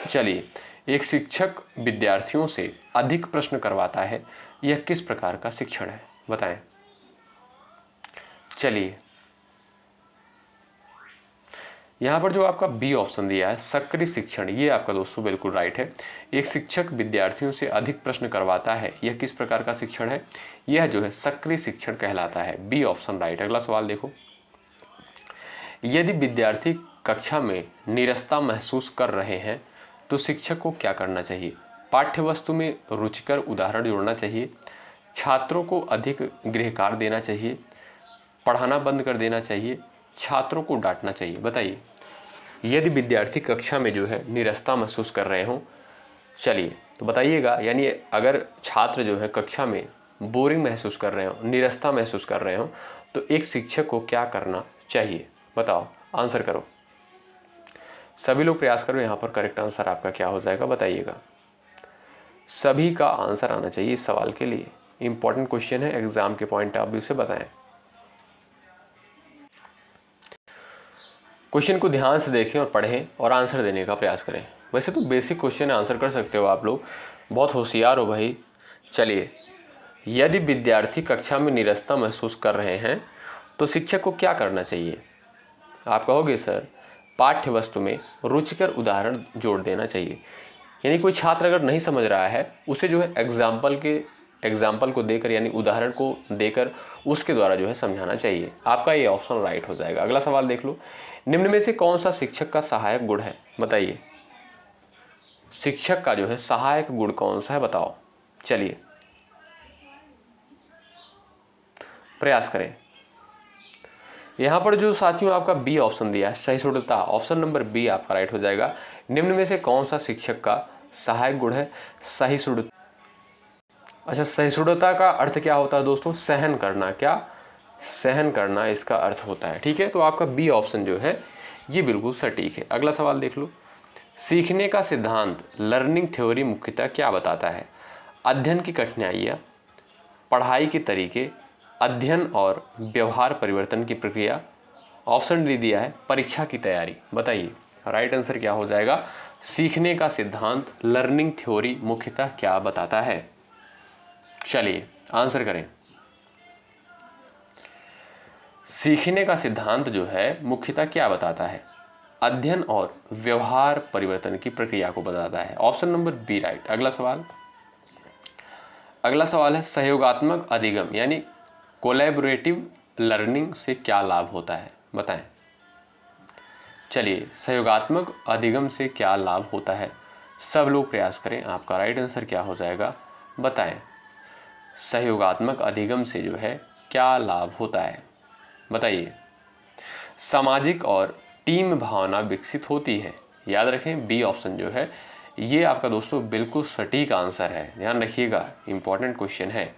चलिए, एक शिक्षक विद्यार्थियों से अधिक प्रश्न करवाता है, यह किस प्रकार का शिक्षण है? बताएं। चलिए यहाँ पर जो आपका बी ऑप्शन दिया है सक्रिय शिक्षण, ये आपका दोस्तों बिल्कुल राइट है। एक शिक्षक विद्यार्थियों से अधिक प्रश्न करवाता है, यह किस प्रकार का शिक्षण है? यह जो है सक्रिय शिक्षण कहलाता है। B option right. अगला सवाल देखो, यदि विद्यार्थी कक्षा में नीरसता महसूस कर रहे हैं तो शिक्षक को क्या करना चाहिए? पाठ्य वस्तु में रुचिकर उदाहरण जोड़ना चाहिए, छात्रों को अधिक गृहकार्य देना चाहिए, पढ़ाना बंद कर देना चाहिए, छात्रों को डांटना चाहिए। बताइए यदि विद्यार्थी कक्षा में जो है नीरसता महसूस कर रहे हों, चलिए तो बताइएगा, यानी अगर छात्र जो है कक्षा में बोरिंग महसूस कर रहे हो, नीरसता महसूस कर रहे हो, तो एक शिक्षक को क्या करना चाहिए? बताओ, आंसर करो। सभी लोग प्रयास करो, यहाँ पर करेक्ट आंसर आपका क्या हो जाएगा बताइएगा। सभी का आंसर आना चाहिए इस सवाल के लिए, इंपॉर्टेंट क्वेश्चन है, एग्जाम के पॉइंट ऑफ व्यू से बताएं। क्वेश्चन को ध्यान से देखें और पढ़ें और आंसर देने का प्रयास करें। वैसे तो बेसिक क्वेश्चन आंसर कर सकते हो आप लोग, बहुत होशियार हो भाई। चलिए, यदि विद्यार्थी कक्षा में नीरसता महसूस कर रहे हैं तो शिक्षक को क्या करना चाहिए? आप कहोगे सर पाठ्य वस्तु में रुचिकर उदाहरण जोड़ देना चाहिए, यानी कोई छात्र अगर नहीं समझ रहा है उसे जो है एग्जाम्पल को देकर, यानी उदाहरण को देकर उसके द्वारा जो है समझाना चाहिए। आपका ये ऑप्शन राइट हो जाएगा। अगला सवाल देख लो, निम्न में से कौन सा शिक्षक का सहायक गुण है? बताइए शिक्षक का जो है सहायक गुण कौन सा है, बताओ। चलिए प्रयास करें। यहां पर जो साथियों आपका बी ऑप्शन दिया है सहिष्णुता, ऑप्शन नंबर बी आपका राइट हो जाएगा। निम्न में से कौन सा शिक्षक का सहायक गुण है? सहिष्णुता। अच्छा, सहिष्णुता का अर्थ क्या होता है दोस्तों? सहन करना। क्या? सहन करना इसका अर्थ होता है। ठीक है, तो आपका बी ऑप्शन जो है ये बिल्कुल सटीक है। अगला सवाल देख लो, सीखने का सिद्धांत लर्निंग थ्योरी मुख्यतः क्या बताता है? अध्ययन की कठिनाइयाँ, पढ़ाई के तरीके, अध्ययन और व्यवहार परिवर्तन की प्रक्रिया, ऑप्शन डी दिया है परीक्षा की तैयारी। बताइए राइट आंसर क्या हो जाएगा? सीखने का सिद्धांत लर्निंग थ्योरी मुख्यतः क्या बताता है? चलिए आंसर करें। सीखने का सिद्धांत जो है मुख्यतः क्या बताता है? अध्ययन और व्यवहार परिवर्तन की प्रक्रिया को बताता है। Option number B right. अगला सवाल है सहयोगात्मक अधिगम यानी कोलैबोरेटिव लर्निंग से क्या लाभ होता है? बताएं। चलिए, सहयोगात्मक अधिगम से क्या लाभ होता है? सब लोग प्रयास करें, आपका राइट आंसर क्या हो जाएगा बताएं। सहयोगात्मक अधिगम से जो है क्या लाभ होता है? बताइए। सामाजिक और टीम भावना विकसित होती है। याद रखें बी ऑप्शन जो है ये आपका दोस्तों बिल्कुल सटीक आंसर है, ध्यान रखिएगा, इंपॉर्टेंट क्वेश्चन है।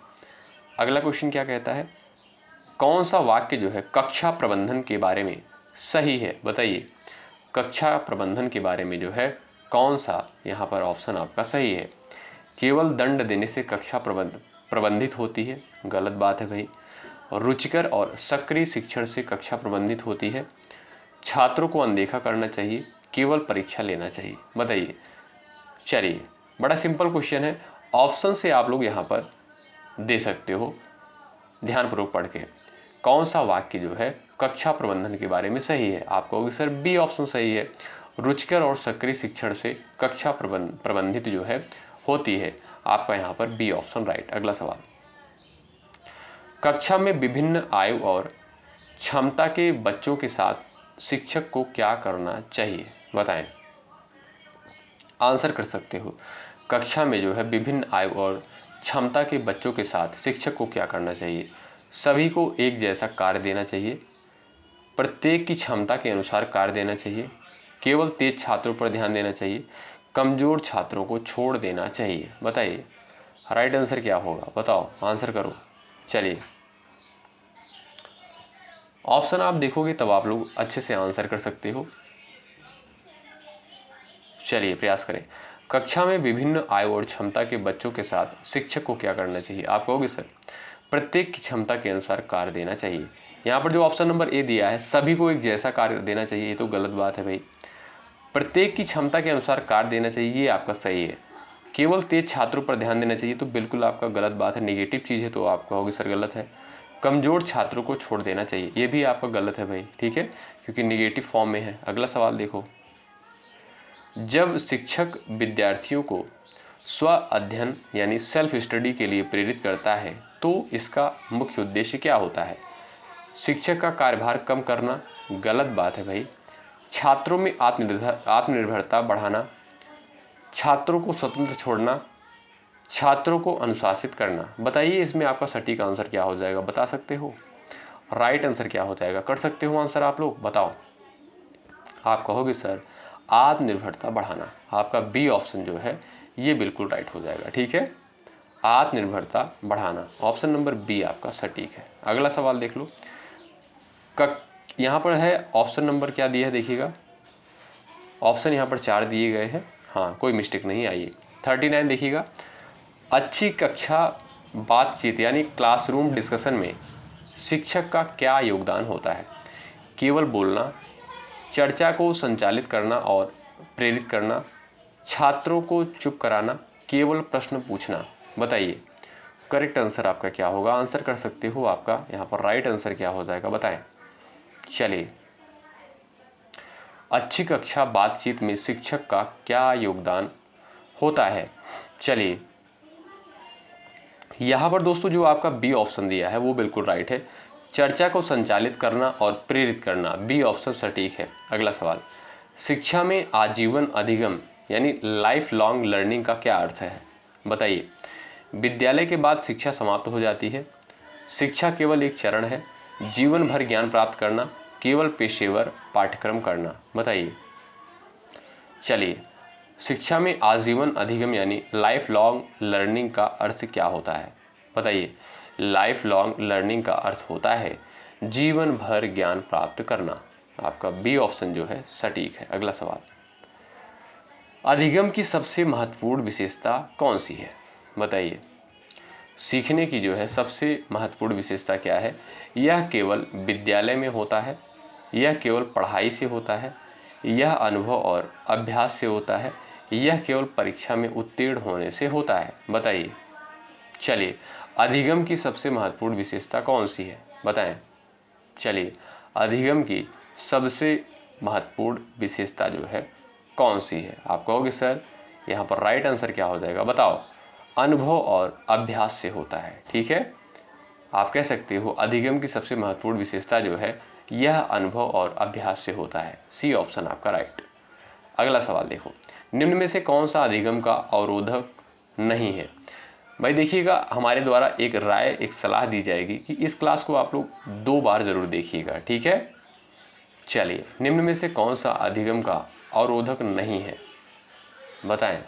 अगला क्वेश्चन क्या कहता है, कौन सा वाक्य जो है कक्षा प्रबंधन के बारे में सही है, बताइए। कक्षा प्रबंधन के बारे में जो है कौन सा यहाँ पर ऑप्शन आपका सही है। केवल दंड देने से कक्षा प्रबंधित होती है, गलत बात है भाई। रुचिकर और सक्रिय शिक्षण से कक्षा प्रबंधित होती है। छात्रों को अनदेखा करना चाहिए, केवल परीक्षा लेना चाहिए, बताइए। चलिए, बड़ा सिंपल क्वेश्चन है, ऑप्शन से आप लोग यहाँ पर दे सकते हो ध्यानपूर्वक पढ़ के। कौन सा वाक्य जो है कक्षा प्रबंधन के बारे में सही है, आप कहोगे सर बी ऑप्शन सही है, रुचिकर और सक्रिय शिक्षण से कक्षा प्रबंधित जो है होती है, आपका यहाँ पर बी ऑप्शन राइट। अगला सवाल, कक्षा में विभिन्न आयु और क्षमता के बच्चों के साथ शिक्षक को क्या करना चाहिए, बताएं। आंसर कर सकते हो, कक्षा में जो है विभिन्न आयु और क्षमता के बच्चों के साथ शिक्षक को क्या करना चाहिए। सभी को एक जैसा कार्य देना चाहिए, प्रत्येक की क्षमता के अनुसार कार्य देना चाहिए, केवल तेज छात्रों पर ध्यान देना चाहिए, कमजोर छात्रों को छोड़ देना चाहिए, बताइए राइट आंसर क्या होगा, बताओ, आंसर करो। चलिए, ऑप्शन आप देखोगे तब आप लोग अच्छे से आंसर कर सकते हो। चलिए प्रयास करें। कक्षा में विभिन्न आयु और क्षमता के बच्चों के साथ शिक्षक को क्या करना चाहिए, आप कहोगे सर प्रत्येक की क्षमता के अनुसार कार्य देना चाहिए। यहाँ पर जो ऑप्शन नंबर ए दिया है, सभी को एक जैसा कार्य देना चाहिए, ये तो गलत बात है भाई। प्रत्येक की क्षमता के अनुसार कार्य देना चाहिए, ये आपका सही है। केवल तेज छात्रों पर ध्यान देना चाहिए, तो बिल्कुल आपका गलत बात है, नेगेटिव चीज़ है, तो आप कहोगे सर गलत है। कमजोर छात्रों को छोड़ देना चाहिए, ये भी आपका गलत है भाई, ठीक है, क्योंकि नेगेटिव फॉर्म में है। अगला सवाल देखो, जब शिक्षक विद्यार्थियों को स्व अध्ययन यानी सेल्फ स्टडी के लिए प्रेरित करता है तो इसका मुख्य उद्देश्य क्या होता है। शिक्षक का कार्यभार कम करना, गलत बात है भाई। छात्रों में आत्मनिर्भरता बढ़ाना, छात्रों को स्वतंत्र छोड़ना, छात्रों को अनुशासित करना, बताइए इसमें आपका सटीक आंसर क्या हो जाएगा, बता सकते हो। राइट आंसर क्या हो जाएगा, कर सकते हो आंसर आप लोग, बताओ। आप कहोगे सर आत्मनिर्भरता बढ़ाना, आपका बी ऑप्शन जो है ये बिल्कुल राइट हो जाएगा, ठीक है, आत्मनिर्भरता बढ़ाना, ऑप्शन नंबर बी आपका सटीक है। अगला सवाल देख लो, यहाँ पर है ऑप्शन नंबर क्या दिया है, देखिएगा ऑप्शन यहाँ पर 4 दिए गए हैं, हाँ कोई मिस्टेक नहीं। आइए 39 देखिएगा, अच्छी कक्षा बातचीत यानी क्लासरूम डिस्कशन में शिक्षक का क्या योगदान होता है। केवल बोलना, चर्चा को संचालित करना और प्रेरित करना, छात्रों को चुप कराना, केवल प्रश्न पूछना, बताइए करेक्ट आंसर आपका क्या होगा, आंसर कर सकते हो। आपका यहाँ पर राइट आंसर क्या हो जाएगा, बताएं। चलिए, अच्छी कक्षा बातचीत में शिक्षक का क्या योगदान होता है। चलिए, यहाँ पर दोस्तों जो आपका बी ऑप्शन दिया है वो बिल्कुल राइट है, चर्चा को संचालित करना और प्रेरित करना, बी ऑप्शन सटीक है। अगला सवाल, शिक्षा में आजीवन अधिगम यानी लाइफ लॉन्ग लर्निंग का क्या अर्थ है, बताइए। विद्यालय के बाद शिक्षा समाप्त हो जाती है, शिक्षा केवल एक चरण है, जीवन भर ज्ञान प्राप्त करना, केवल पेशेवर पाठ्यक्रम करना, बताइए। चलिए, शिक्षा में आजीवन अधिगम यानी लाइफ लॉन्ग लर्निंग का अर्थ क्या होता है, बताइए। लाइफ लॉन्ग लर्निंग का अर्थ होता है जीवन भर ज्ञान प्राप्त करना, आपका बी ऑप्शन जो है सटीक है। अगला सवाल, अधिगम की सबसे महत्वपूर्ण विशेषता कौन सी है, बताइए। सीखने की जो है सबसे महत्वपूर्ण विशेषता क्या है। यह केवल विद्यालय में होता है, यह केवल पढ़ाई से होता है, यह अनुभव और अभ्यास से होता है, यह केवल परीक्षा में उत्तीर्ण होने से होता है, बताइए। चलिए, अधिगम की सबसे महत्वपूर्ण विशेषता कौन सी है, बताएं। चलिए, अधिगम की सबसे महत्वपूर्ण विशेषता जो है कौन सी है, आप कहोगे सर यहाँ पर राइट आंसर क्या हो जाएगा, बताओ। अनुभव और अभ्यास से होता है, ठीक है, आप कह सकते हो अधिगम की सबसे महत्वपूर्ण विशेषता जो है यह अनुभव और अभ्यास से होता है, सी ऑप्शन आपका राइट। अगला सवाल देखो, निम्न में से कौन सा अधिगम का अवरोधक नहीं है। भाई देखिएगा, हमारे द्वारा एक राय एक सलाह दी जाएगी कि इस क्लास को आप लोग 2 बार जरूर देखिएगा, ठीक है। चलिए, निम्न में से कौन सा अधिगम का अवरोधक नहीं है। बताएं।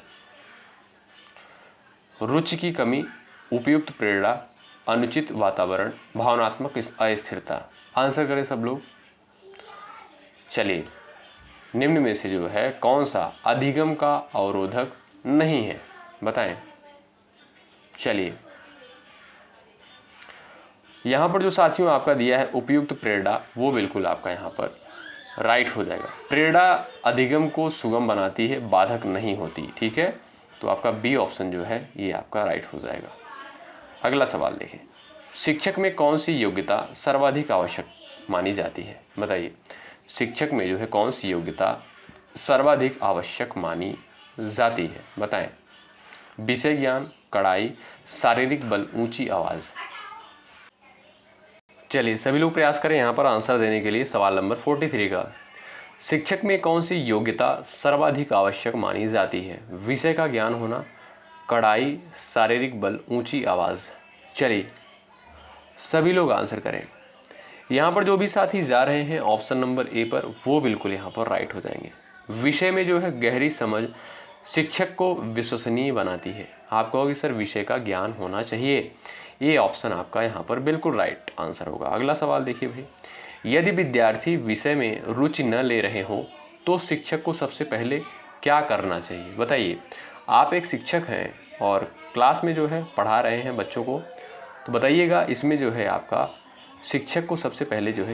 रुचि की कमी, उपयुक्त प्रेरणा, अनुचित वातावरण, भावनात्मक अस्थिरता। आंसर करें सब लोग। चलिए, निम्न में से जो है कौन सा अधिगम का अवरोधक नहीं है, बताएं। चलिए, यहां पर जो साथियों आपका दिया है उपयुक्त प्रेरणा, वो बिल्कुल आपका यहां पर राइट हो जाएगा। प्रेरणा अधिगम को सुगम बनाती है, बाधक नहीं होती। ठीक है, तो आपका बी ऑप्शन जो है ये आपका राइट हो जाएगा। अगला सवाल देखें, शिक्षक में कौन सी योग्यता सर्वाधिक आवश्यक मानी जाती है, बताइए। शिक्षक में जो है कौन सी योग्यता सर्वाधिक आवश्यक मानी जाती है, बताएं। विषय ज्ञान, कड़ाई, शारीरिक बल, ऊंची आवाज। चलिए, सभी लोग प्रयास करें यहाँ पर आंसर देने के लिए। सवाल नंबर 43 का, शिक्षक में कौन सी योग्यता सर्वाधिक आवश्यक मानी जाती है। विषय का ज्ञान होना, कड़ाई, शारीरिक बल, ऊंची आवाज़। चलिए, सभी लोग आंसर करें। यहाँ पर जो भी साथी जा रहे हैं ऑप्शन नंबर ए पर, वो बिल्कुल यहाँ पर राइट हो जाएंगे। विषय में जो है गहरी समझ शिक्षक को विश्वसनीय बनाती है। आप कहोगे सर विषय का ज्ञान होना चाहिए, ये ऑप्शन आपका यहाँ पर बिल्कुल राइट आंसर होगा। अगला सवाल देखिए भाई, यदि विद्यार्थी विषय में रुचि न ले रहे हो तो शिक्षक को सबसे पहले क्या करना चाहिए, बताइए। आप एक शिक्षक हैं और क्लास में जो है पढ़ा रहे हैं बच्चों को, तो बताइएगा इसमें जो है आपका शिक्षक को सबसे पहले जो है,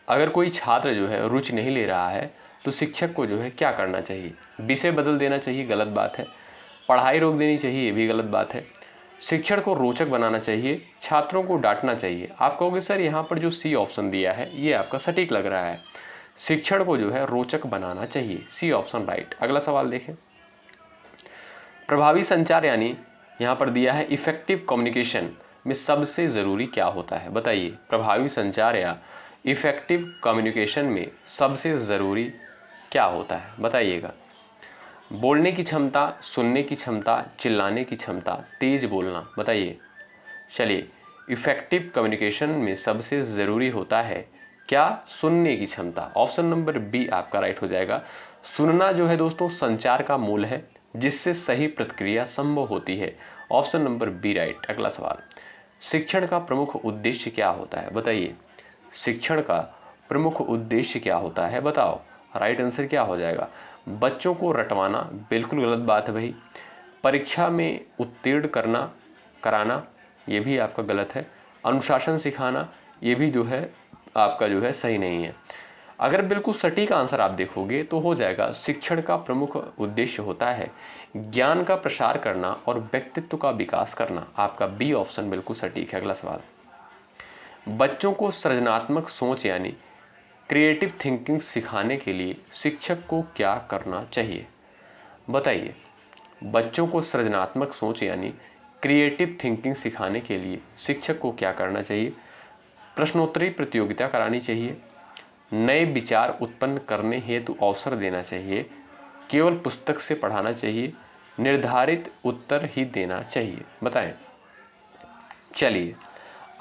अगर कोई छात्र जो है रुचि नहीं ले रहा है तो शिक्षक को जो है क्या करना चाहिए। विषय बदल देना चाहिए, गलत बात है। पढ़ाई रोक देनी चाहिए, ये भी गलत बात है। शिक्षण को रोचक बनाना चाहिए, छात्रों को डांटना चाहिए। आप कहोगे सर यहाँ पर जो सी ऑप्शन दिया है ये आपका सटीक लग रहा है, शिक्षण को जो है रोचक बनाना चाहिए, सी ऑप्शन राइट। अगला सवाल देखें, प्रभावी संचार यानी यहाँ पर दिया है इफेक्टिव कम्युनिकेशन में सबसे ज़रूरी क्या होता है, बताइए। प्रभावी संचार या इफेक्टिव कम्युनिकेशन में सबसे ज़रूरी क्या होता है, बताइएगा। बोलने की क्षमता, सुनने की क्षमता, चिल्लाने की क्षमता, तेज बोलना, बताइए। चलिए, इफेक्टिव कम्युनिकेशन में सबसे ज़रूरी होता है क्या, सुनने की क्षमता। ऑप्शन नंबर बी आपका राइट हो जाएगा। सुनना जो है दोस्तों संचार का मूल है, जिससे सही प्रतिक्रिया संभव होती है। Option number B right. अगला सवाल, शिक्षण का प्रमुख उद्देश्य क्या होता है, बताइए। शिक्षण का प्रमुख उद्देश्य क्या होता है, बताओ। राइट आंसर क्या हो जाएगा, बच्चों को रटवाना, बिल्कुल गलत बात है भाई। परीक्षा में उत्तीर्ण कराना, ये भी आपका गलत है। अनुशासन सिखाना, ये भी जो है आपका जो है सही नहीं है। अगर बिल्कुल सटीक आंसर आप देखोगे तो हो जाएगा, शिक्षण का प्रमुख उद्देश्य होता है ज्ञान का प्रसार करना और व्यक्तित्व का विकास करना। आपका बी ऑप्शन बिल्कुल सटीक है। अगला सवाल, बच्चों को सृजनात्मक सोच यानी क्रिएटिव थिंकिंग सिखाने के लिए शिक्षक को क्या करना चाहिए, बताइए। बच्चों को सृजनात्मक सोच यानी क्रिएटिव थिंकिंग सिखाने के लिए शिक्षक को क्या करना चाहिए। प्रश्नोत्तरी प्रतियोगिता करानी चाहिए, नए विचार उत्पन्न करने हेतु अवसर देना चाहिए, केवल पुस्तक से पढ़ाना चाहिए, निर्धारित उत्तर ही देना चाहिए, बताएं। चलिए,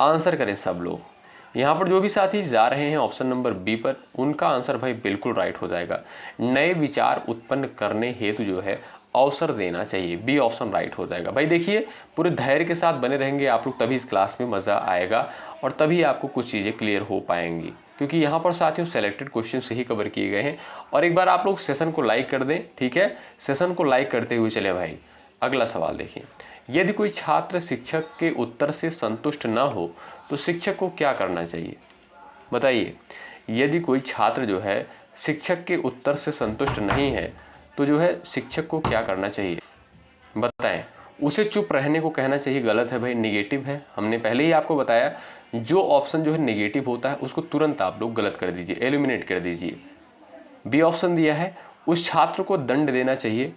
आंसर करें सब लोग। यहाँ पर जो भी साथी जा रहे हैं ऑप्शन नंबर बी पर, उनका आंसर भाई बिल्कुल राइट हो जाएगा। नए विचार उत्पन्न करने हेतु जो है अवसर देना चाहिए, बी ऑप्शन राइट हो जाएगा। भाई देखिए, पूरे धैर्य के साथ बने रहेंगे आप लोग, तभी इस क्लास में मज़ा आएगा और तभी आपको कुछ चीज़ें क्लियर हो पाएंगी, क्योंकि यहाँ पर साथियों सेलेक्टेड क्वेश्चन से ही कवर किए गए हैं। और एक बार आप लोग सेशन को लाइक कर दें, ठीक है, सेशन को लाइक करते हुए चले भाई। अगला सवाल देखिए, यदि कोई छात्र शिक्षक के उत्तर से संतुष्ट न हो तो शिक्षक को क्या करना चाहिए, बताइए। यदि कोई छात्र जो है शिक्षक के उत्तर से संतुष्ट नहीं है तो जो है शिक्षक को क्या करना चाहिए, बताएं। उसे चुप रहने को कहना चाहिए, गलत है भाई, निगेटिव है। हमने पहले ही आपको बताया, जो ऑप्शन जो है निगेटिव होता है उसको तुरंत आप लोग गलत कर दीजिए, एलिमिनेट कर दीजिए। बी ऑप्शन दिया है, उस छात्र को दंड देना चाहिए।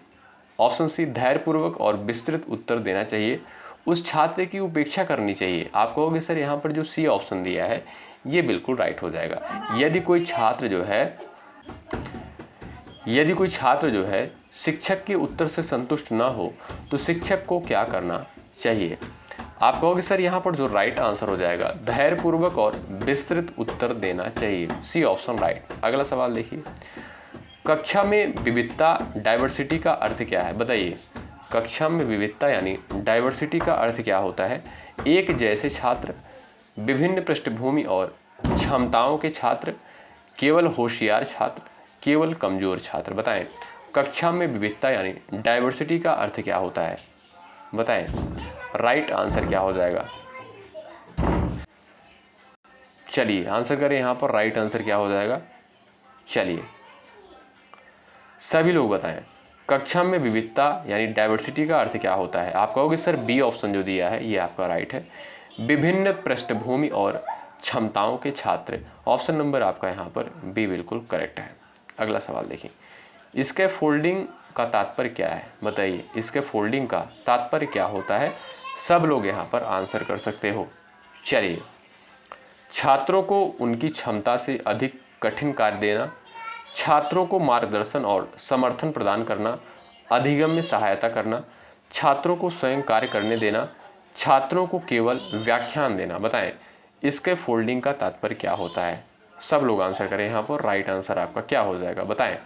ऑप्शन सी, धैर्यपूर्वक और विस्तृत उत्तर देना चाहिए। उस छात्र की उपेक्षा करनी चाहिए। आप कहोगे सर यहाँ पर जो सी ऑप्शन दिया है ये बिल्कुल राइट हो जाएगा। यदि कोई छात्र जो है शिक्षक के उत्तर से संतुष्ट ना हो तो शिक्षक को क्या करना चाहिए। आप कहोगे सर यहाँ पर जो राइट आंसर हो जाएगा, धैर्यपूर्वक और विस्तृत उत्तर देना चाहिए, सी ऑप्शन राइट। अगला सवाल देखिए, कक्षा में विविधता डाइवर्सिटी का अर्थ क्या है, बताइए। कक्षा में विविधता यानी डाइवर्सिटी का अर्थ क्या होता है? एक जैसे छात्र, विभिन्न पृष्ठभूमि और क्षमताओं के छात्र, केवल होशियार छात्र, केवल कमजोर छात्र। बताएं, कक्षा में विविधता यानी डाइवर्सिटी का अर्थ क्या होता है, बताएं। राइट आंसर क्या हो जाएगा? चलिए आंसर करें यहाँ पर। राइट आंसर क्या हो जाएगा? चलिए सभी लोग बताएं, कक्षा में विविधता यानी डाइवर्सिटी का अर्थ क्या होता है? आप कहोगे सर बी ऑप्शन जो दिया है ये आपका राइट है, विभिन्न पृष्ठभूमि और क्षमताओं के छात्र। ऑप्शन नंबर आपका यहाँ पर बी बिल्कुल करेक्ट है। अगला सवाल देखिए, इसके फोल्डिंग का तात्पर्य क्या है, बताइए। इसके फोल्डिंग का तात्पर्य क्या होता है? सब लोग यहाँ पर आंसर कर सकते हो। चलिए, छात्रों को उनकी क्षमता से अधिक कठिन कार्य देना, छात्रों को मार्गदर्शन और समर्थन प्रदान करना, अधिगम में सहायता करना, छात्रों को स्वयं कार्य करने देना, छात्रों को केवल व्याख्यान देना। बताएं, इसके फोल्डिंग का तात्पर्य क्या होता है? सब लोग आंसर करें यहाँ पर। राइट आंसर आपका क्या हो जाएगा, बताएं।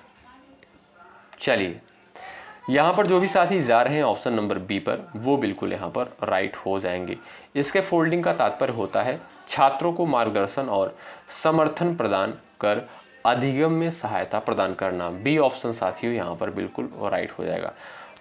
चलिए, यहाँ पर जो भी साथी जा रहे हैं ऑप्शन नंबर बी पर, वो बिल्कुल यहाँ पर राइट हो जाएंगे। इसके फोल्डिंग का तात्पर्य होता है छात्रों को मार्गदर्शन और समर्थन प्रदान कर अधिगम में सहायता प्रदान करना। बी ऑप्शन साथियों यहाँ पर बिल्कुल राइट हो जाएगा।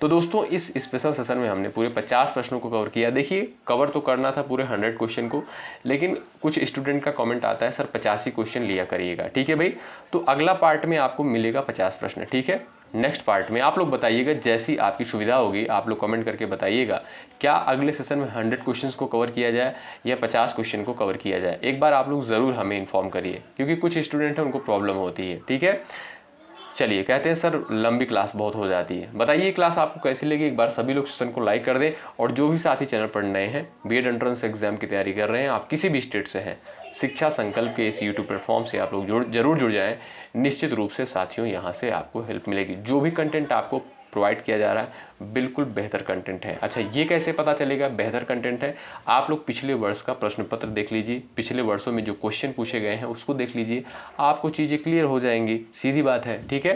तो दोस्तों, इस स्पेशल सेशन में हमने पूरे 50 प्रश्नों को कवर किया। देखिए, कवर तो करना था पूरे 100 क्वेश्चन को, लेकिन कुछ स्टूडेंट का कमेंट आता है सर 50 ही क्वेश्चन लिया करिएगा। ठीक है भाई, तो अगला पार्ट में आपको मिलेगा 50 प्रश्न। ठीक है, नेक्स्ट पार्ट में आप लोग बताइएगा, जैसी आपकी सुविधा होगी आप लोग कमेंट करके बताइएगा, क्या अगले सेशन में 100 क्वेश्चंस को कवर किया जाए या 50 क्वेश्चन को कवर किया जाए। एक बार आप लोग ज़रूर हमें इन्फॉर्म करिए, क्योंकि कुछ स्टूडेंट हैं उनको प्रॉब्लम होती है। ठीक है, चलिए, कहते हैं सर लंबी क्लास बहुत हो जाती है। बताइए क्लास आपको कैसी लगी? एक बार सभी लोग सेशन को लाइक कर दें। और जो भी साथी चैनल पर नए हैं, बीएड एंट्रेंस एग्जाम की तैयारी कर रहे हैं, आप किसी भी स्टेट से हैं, शिक्षा संकल्प के इस यूट्यूब प्लेटफॉर्म से आप लोग जरूर जुड़ जाएं। निश्चित रूप से साथियों यहाँ से आपको हेल्प मिलेगी। जो भी कंटेंट आपको प्रोवाइड किया जा रहा है बिल्कुल बेहतर कंटेंट है। अच्छा, ये कैसे पता चलेगा बेहतर कंटेंट है? आप लोग पिछले वर्ष का प्रश्न पत्र देख लीजिए, पिछले वर्षों में जो क्वेश्चन पूछे गए हैं उसको देख लीजिए, आपको चीज़ें क्लियर हो जाएंगी। सीधी बात है। ठीक है,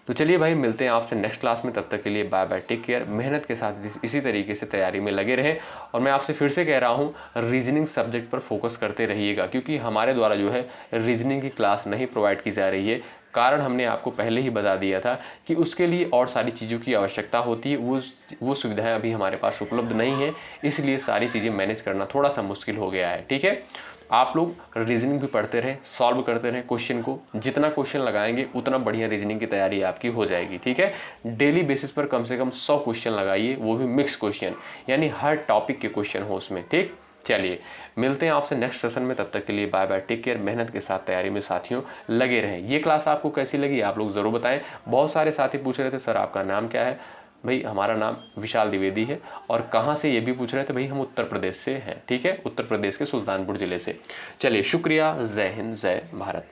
तो चलिए भाई, मिलते हैं आपसे नेक्स्ट क्लास में। तब तक के लिए बाय बाय, टेक केयर। मेहनत के साथ इसी तरीके से तैयारी में लगे रहें। और मैं आपसे फिर से कह रहा हूँ, रीजनिंग सब्जेक्ट पर फोकस करते रहिएगा, क्योंकि हमारे द्वारा जो है रीजनिंग की क्लास नहीं प्रोवाइड की जा रही है। कारण हमने आपको पहले ही बता दिया था कि उसके लिए और सारी चीज़ों की आवश्यकता होती है, वो सुविधाएं अभी हमारे पास उपलब्ध नहीं है, इसलिए सारी चीज़ें मैनेज करना थोड़ा सा मुश्किल हो गया है। ठीक है, आप लोग रीजनिंग भी पढ़ते रहें, सॉल्व करते रहें क्वेश्चन को। जितना क्वेश्चन लगाएंगे उतना बढ़िया रीजनिंग की तैयारी आपकी हो जाएगी। ठीक है, डेली बेसिस पर कम से कम 100 क्वेश्चन लगाइए, वो भी मिक्स क्वेश्चन, यानी हर टॉपिक के क्वेश्चन हो उसमें। ठीक, चलिए मिलते हैं आपसे नेक्स्ट सेशन में। तब तक के लिए बाय बाय, टेक केयर। मेहनत के साथ तैयारी में साथियों लगे रहें। ये क्लास आपको कैसी लगी आप लोग ज़रूर बताएं। बहुत सारे साथी पूछ रहे थे सर आपका नाम क्या है। भाई, हमारा नाम विशाल द्विवेदी है। और कहाँ से ये भी पूछ रहे थे, भाई हम उत्तर प्रदेश से हैं। ठीक है, उत्तर प्रदेश के सुल्तानपुर जिले से। चलिए, शुक्रिया। जय हिंद, जय भारत।